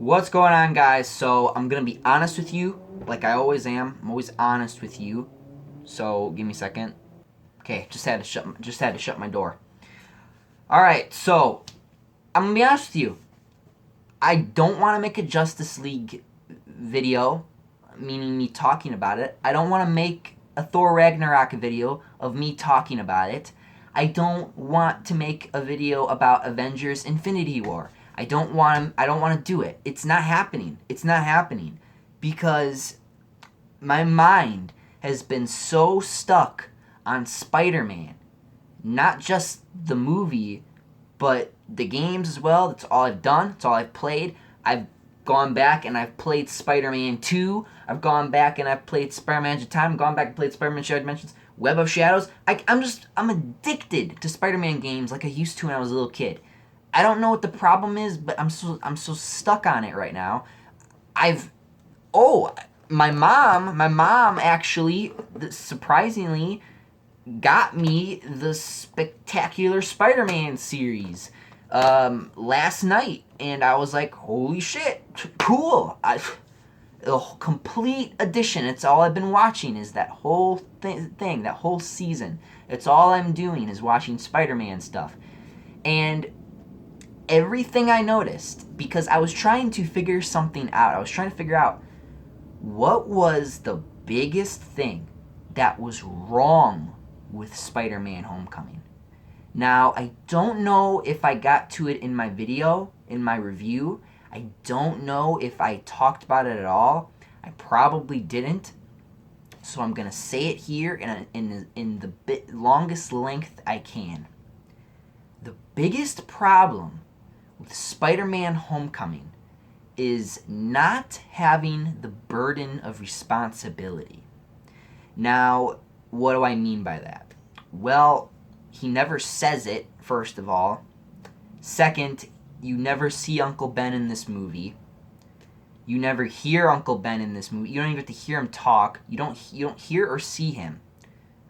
What's going on, guys? So I'm gonna be honest with you, like I always am. I'm always honest with you. So give me a second. Okay, just had to shut my door. All right, so I'm gonna be honest with you. I don't want to make a Justice League video, meaning me talking about it. I don't want to make a Thor Ragnarok video of me talking about it. I don't want to make a video about Avengers Infinity War. I don't want to do it. It's not happening. It's not happening because my mind has been so stuck on Spider-Man, not just the movie, but the games as well. That's all I've done. That's all I've played. I've gone back and I've played Spider-Man 2. I've gone back and I've played Spider-Man Edge of Time. I've gone back and played Spider-Man Shadow Dimensions, Web of Shadows. I'm addicted to Spider-Man games like I used to when I was a little kid. I don't know what the problem is, but I'm so stuck on it right now. I've oh my mom actually surprisingly got me the Spectacular Spider-Man series last night, and I was like, "Holy shit, cool!" A complete edition. It's all I've been watching is that whole thing, that whole season. It's all I'm doing is watching Spider-Man stuff, and everything I noticed because I was trying to figure something out. I was trying to figure out what was the biggest thing that was wrong with Spider-Man Homecoming. Now, I don't know if I got to it in my video, in my review. I don't know if I talked about it at all. I probably didn't. So I'm going to say it here in the longest length I can. The biggest problem with Spider-Man Homecoming is not having the burden of responsibility. Now, what do I mean by that? Well, he never says it, first of all. Second, you never see Uncle Ben in this movie. You never hear Uncle Ben in this movie. You don't even get to hear him talk. You don't hear or see him.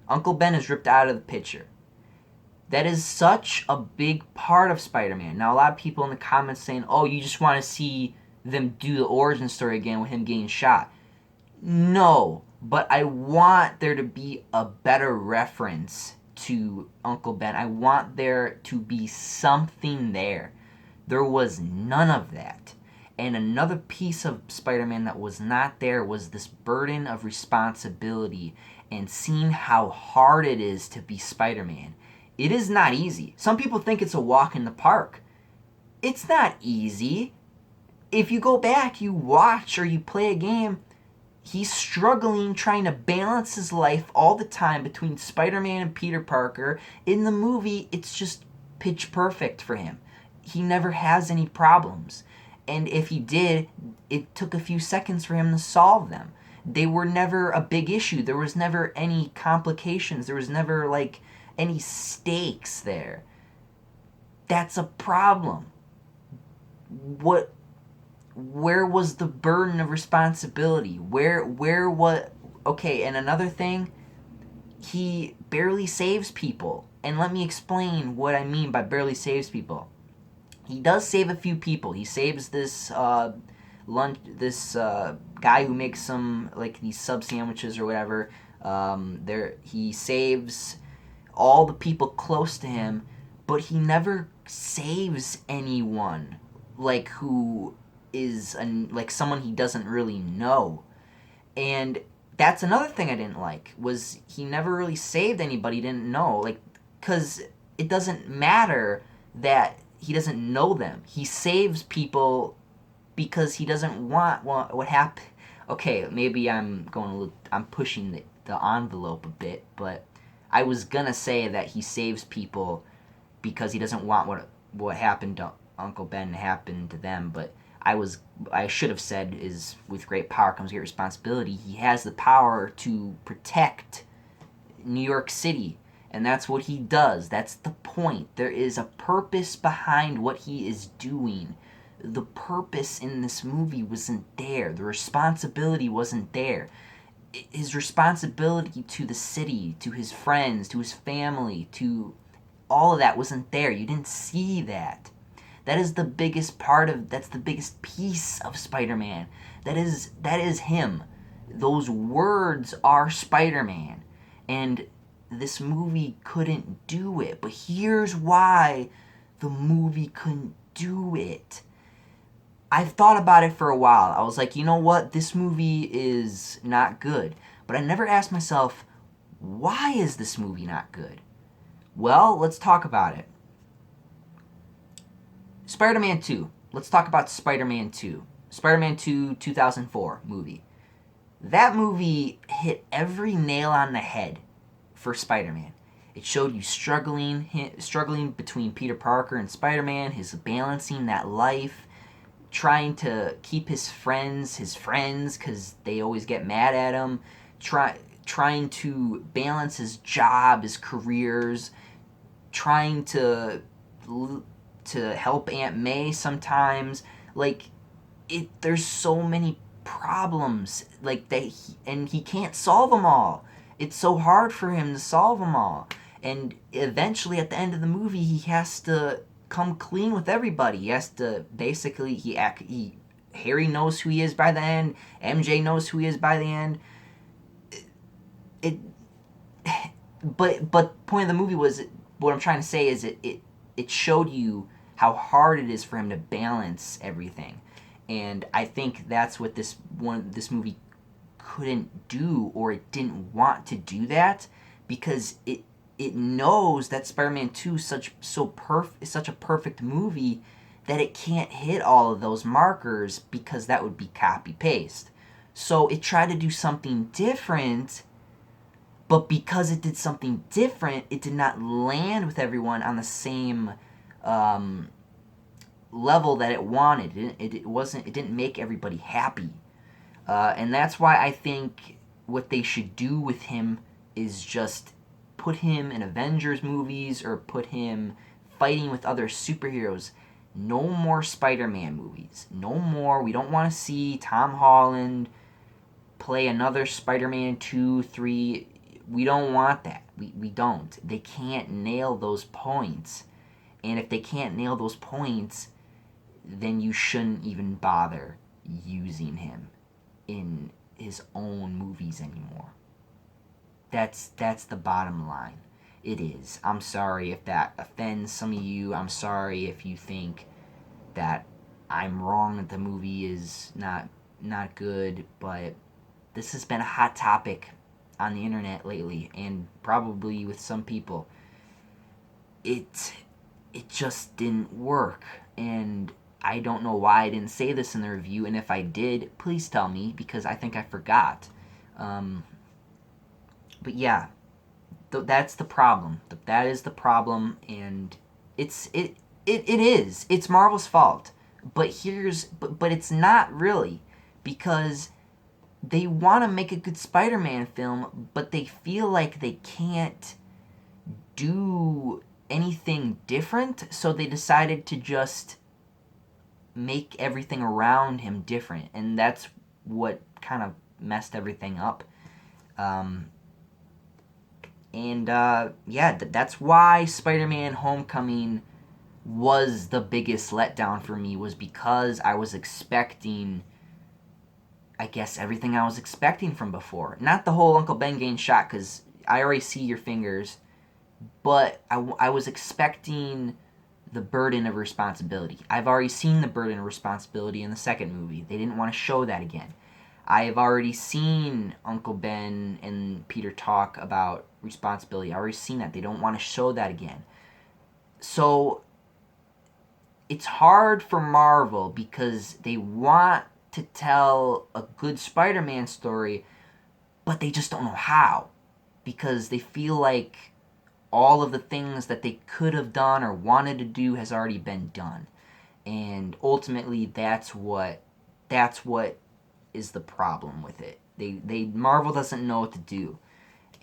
Uncle Ben is ripped out of the picture. That is such a big part of Spider-Man. Now, a lot of people in the comments saying, oh, you just want to see them do the origin story again with him getting shot. No, but I want there to be a better reference to Uncle Ben. I want there to be something there. There was none of that. And another piece of Spider-Man that was not there was this burden of responsibility and seeing how hard it is to be Spider-Man. It is not easy. Some people think it's a walk in the park. It's not easy. If you go back, you watch or you play a game, he's struggling trying to balance his life all the time between Spider-Man and Peter Parker. In the movie, it's just pitch perfect for him. He never has any problems. And if he did, it took a few seconds for him to solve them. They were never a big issue. There was never any complications. There was never, any stakes there. That's a problem. Where was the burden of responsibility? Okay, and another thing, he barely saves people. And let me explain what I mean by barely saves people. He does save a few people. He saves this guy who makes some these sub sandwiches or whatever. He saves all the people close to him, but he never saves anyone who is someone he doesn't really know. And that's another thing I didn't like, was he never really saved anybody he didn't know, because it doesn't matter that he doesn't know them. He saves people because he doesn't want what happened. Okay, maybe I'm pushing the envelope a bit, but I was gonna say that he saves people because he doesn't want what happened to Uncle Ben to happen to them, but I should have said is with great power comes great responsibility. He has the power to protect New York City, and that's what he does. That's the point. There is a purpose behind what he is doing. The purpose in this movie wasn't there. The responsibility wasn't there. His responsibility to the city, to his friends, to his family, to all of that wasn't there. You didn't see that. That is the biggest part of, that's the biggest piece of Spider-Man. That is him. Those words are Spider-Man. And this movie couldn't do it. But here's why the movie couldn't do it. I've thought about it for a while. I was like, you know what? This movie is not good. But I never asked myself, why is this movie not good? Well, let's talk about it. Spider-Man 2. Let's talk about Spider-Man 2. Spider-Man 2 2004 movie. That movie hit every nail on the head for Spider-Man. It showed you struggling between Peter Parker and Spider-Man, his balancing that life, trying to keep his friends because they always get mad at him, trying to balance his job, his careers, trying to help Aunt May sometimes. Like, there's so many problems, like, and he can't solve them all. It's so hard for him to solve them all. And eventually, at the end of the movie, he has to come clean with everybody. He has to basically, Harry knows who he is by the end. MJ knows who he is by the end. But point of the movie was, what I'm trying to say is it showed you how hard it is for him to balance everything. And I think that's what this movie couldn't do, or it didn't want to do that, because it knows that Spider-Man 2 is such a perfect movie that it can't hit all of those markers, because that would be copy paste. So it tried to do something different, but because it did something different, it did not land with everyone on the same level that it wanted. It didn't make everybody happy. And that's why I think what they should do with him is just put him in Avengers movies, or put him fighting with other superheroes. No more Spider-Man movies. No more. We don't want to see Tom Holland play another Spider-Man 2, 3. We don't want that. We don't. They can't nail those points. And if they can't nail those points, then you shouldn't even bother using him in his own movies anymore. That's the bottom line. It is. I'm sorry if that offends some of you. I'm sorry if you think that I'm wrong, that the movie is not good, but this has been a hot topic on the internet lately, and probably with some people. It just didn't work, and I don't know why I didn't say this in the review, and if I did, please tell me, because I think I forgot. But yeah, that's the problem. That is the problem, and it is. It's Marvel's fault. But it's not really, because they want to make a good Spider-Man film, but they feel like they can't do anything different, so they decided to just make everything around him different, and that's what kind of messed everything up. That's why Spider-Man Homecoming was the biggest letdown for me, was because I was expecting, I guess, everything I was expecting from before. Not the whole Uncle Ben getting shot, because I already see your fingers, but I was expecting the burden of responsibility. I've already seen the burden of responsibility in the second movie. They didn't want to show that again. I have already seen Uncle Ben and Peter talk about responsibility. I've already seen that. They don't want to show that again. So it's hard for Marvel, because they want to tell a good Spider-Man story, but they just don't know how, because they feel like all of the things that they could have done or wanted to do has already been done. And ultimately, that's what is the problem with it. Marvel doesn't know what to do.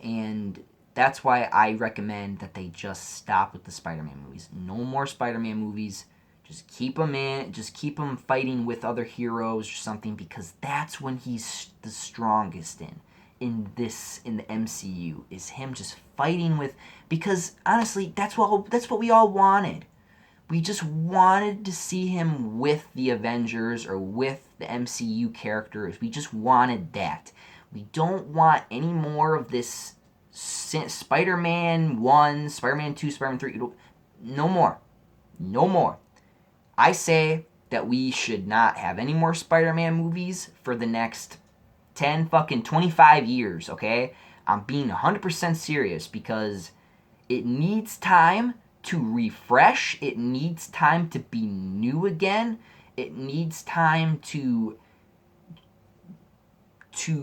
And that's why I recommend that they just stop with the Spider-Man movies. No more Spider-Man movies. Just keep him fighting with other heroes or something, because that's when he's the strongest in the MCU, is him just fighting with, because honestly, that's what we all wanted. We just wanted to see him with the Avengers or with the MCU characters. We just wanted that. We don't want any more of this Spider-Man 1, Spider-Man 2, Spider-Man 3. No more. No more. I say that we should not have any more Spider-Man movies for the next 10 fucking 25 years, okay? I'm being 100% serious because it needs time to refresh. It needs time to be new again. It needs time to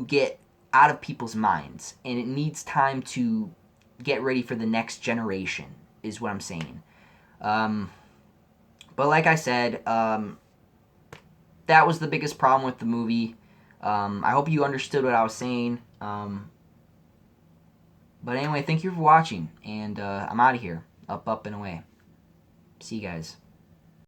get out of people's minds, and it needs time to get ready for the next generation is what I'm saying. But like I said, that was the biggest problem with the movie. I hope you understood what I was saying. But anyway, thank you for watching, and I'm out of here. Up, up, and away. See you guys.